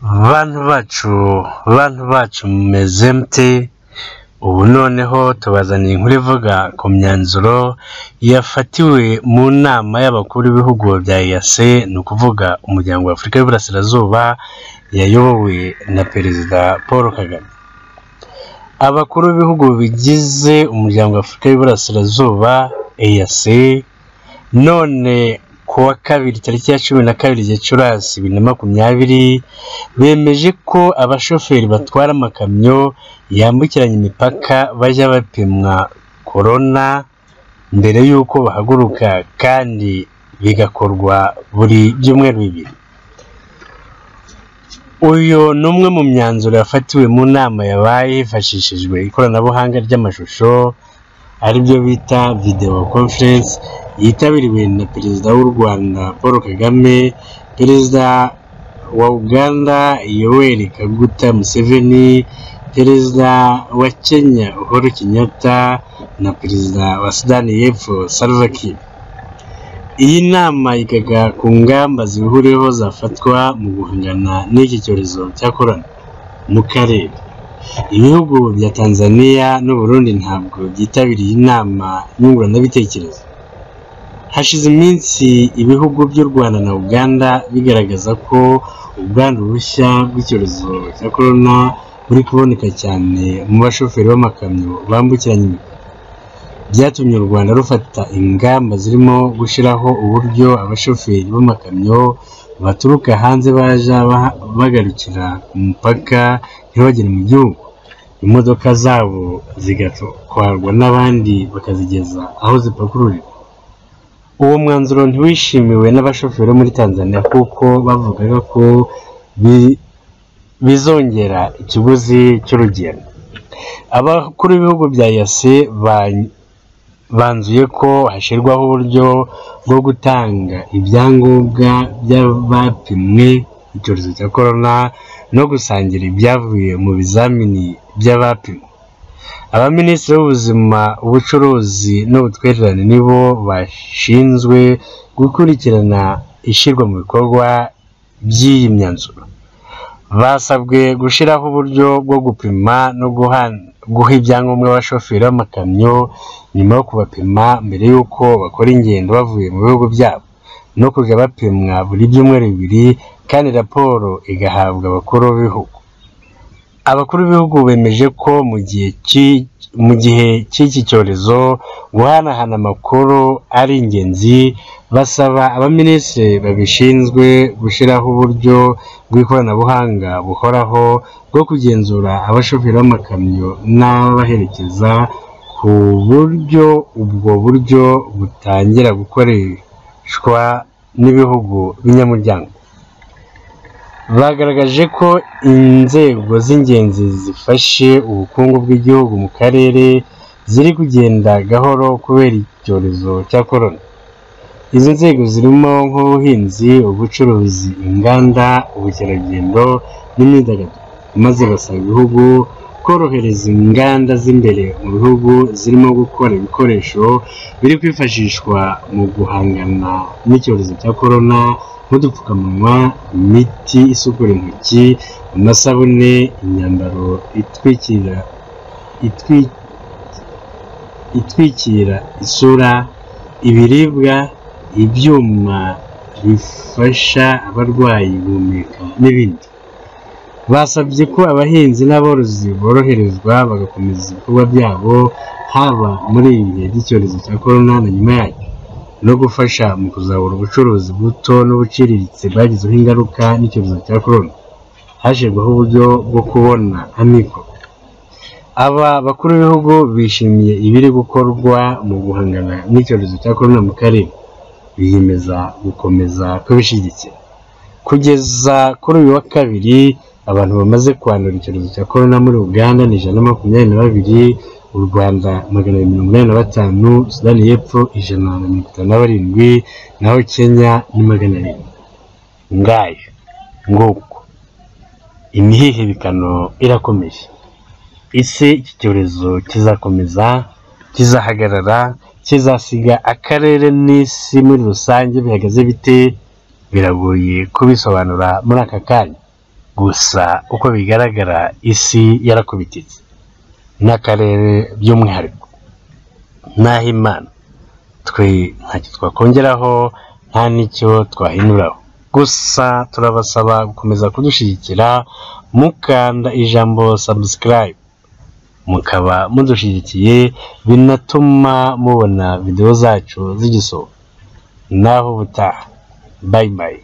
bantu bacu mumeze mute? Ubu noneho tubazaniye inkuru ivuga ku myanzuro yafatiwe mu nama y'abakuru b'ibihugu bya EAC, ni ukuvuga umuryango wa Afurika y'Iburasirazuba, yayobowe na Perezida Paul Kagame. Abakuru b'ibihugu bigize umuryango wa Afurika y'Iburasirazuba EAC none kuwa kabiri tariki ya 12 Gicurasi 2020 bemeje ko abashoferi batwara amakamyo yambukiranya imipaka bajya bapimwa corona mbere y'uko bahaguruka, kandi bigakorwa buri byumweru bibiri. Uyu ni umwe mu myanzuro yafatiwe mu nama yabaye hifashishijwe ikoranabuhanga ry'amashusho aribyo bita video conference, yitabiriwe na Perezida w'u Rwanda Paul Kagame, Perezida wa Uganda Yoweri Kaguta Museveni, Perezida wa Kenya Uhuru Kenyatta na Perezida wa Sudani y'Epfo Salva Kiir. Iyi nama yigaga ku ngamba zihuriweho zafatwa mu guhangana n'iki cyorezo cya corona mu karere. Ibihugu bya Tanzania n'u Burundi ntabwo byitabiriye inama nyunguranabitekerezo. Hashize iminsi ibihugu by'u Rwanda na Uganda bigaragaza ko ubwandu bushya bw'icyorezo cya corona buri kuboneka cyane mu bashoferi b'amakamyo bambukiranya imipaka. Byatumye u Rwanda rufata ingamba zirimo gushyiraho uburyo abashoferi b'amakamyo baturuka hanze baja bagarukira ku mupaka ntibagere mu gihugu, imodoka zabo zigatwarwa n'abandi bakazigeza aho zipakururira. Uwo mwanzuro ntiwishimiwe n'abashoferi muri Tanzania kuko bavugaga ko bizongera ikiguzi cy'urugendo. Abakuru b'ibihugu bya EAC banzuye ko hashyirwaho uburyo bwo gutanga ibyangombwa by'abapimwe icyorezo cya corona no gusangira ibyavuye mu bizamini by'abapimwe. Abaminisitiri b'ubuzima, ubucuruzi n'ubutwererane nibo bashinzwe gukurikirana ishyirwa mu bikorwa by'iyi myanzuro. Basabwe gushyiraho uburyo bwo gupima no guha ibyangombwa abashoferi b'amakamyo nyuma yo kubapima mbere y'uko bakora ingendo bavuye mu bihugu byabo, no kujya bapimwa buri byumweru bibiri, kandi raporo igahabwa abakuru b'ibihugu. Abakuru b'ibihugu bemeje ko mu gihe cy'iki cyorezo guhanahana amakuru ari ingenzi. Basaba abaminisitiri babishinzwe gushyiraho uburyo bw'ikoranabuhanga buhoraho bwo kugenzura abashoferi b'amakamyo n'ababaherekeza, ku buryo ubwo buryo butangira gukoreshwa n'ibihugu binyamuryango. Bagaragaje ko inzego z'ingenzi zifashe ubukungu bw'igihugu mu karere ziri kugenda gahoro kubera icyorezo cya corona. Izi nzego zirimo nk'ubuhinzi, ubucuruzi, inganda, ubukerarugendo n'imyidagaduro, maze basaba ibihugu korohereza inganda z'imbere mu bihugu zirimo gukora ibikoresho biri kwifashishwa mu guhangana n'icyorezo cya corona nk'udupfukamunwa, imiti isukura intoki, amasabune, imyambaro itwikira isura, ibiribwa, ibyuma bifasha abarwayi guhumeka n'ibindi. Basabye ko abahinzi n'aborozi boroherezwa bagakomeza ibikorwa byabo haba muri ibi bihe by'icyorezo cya corona na nyuma yacyo, no gufasha mu kuzahura ubucuruzi buto n'ubuciriritse bwagizeho ingaruka n'icyorezo cya corona. Hashyirwaho uburyo bwo kubona amikoro. Aba bakuru b'ibihugu bishimiye ibiri gukorwa mu guhangana n'icyorezo cya corona mu karere, biyemeza gukomeza kubishyigikira. Kugeza kuri uyu wa kabiri, abantu bamaze kwandura icyorezo cya corona muri Uganda ni 122, u Rwanda 285, Sudani y'Epfo 157, naho Kenya ni 700. Ngayo nguko imihihibikano irakomeje. Ese iki cyorezo kizakomeza, kizahagarara, kizasiga akarere n'isi muri rusange bihagaze bite? Biragoye kubisobanura muri aka kanya. gusa uko bigaragara isi yarakubititse n'akarere by'umwihariko naho Imana twe ntacyo twakongeraho nta n'icyo twahinduraho, gusa turabasaba gukomeza kudushyigikira mukanda ijambo subscribe, mukaba mudushyigikiye binatuma mubona video zacu zigisohoka. Naho ubutaha, bye bye.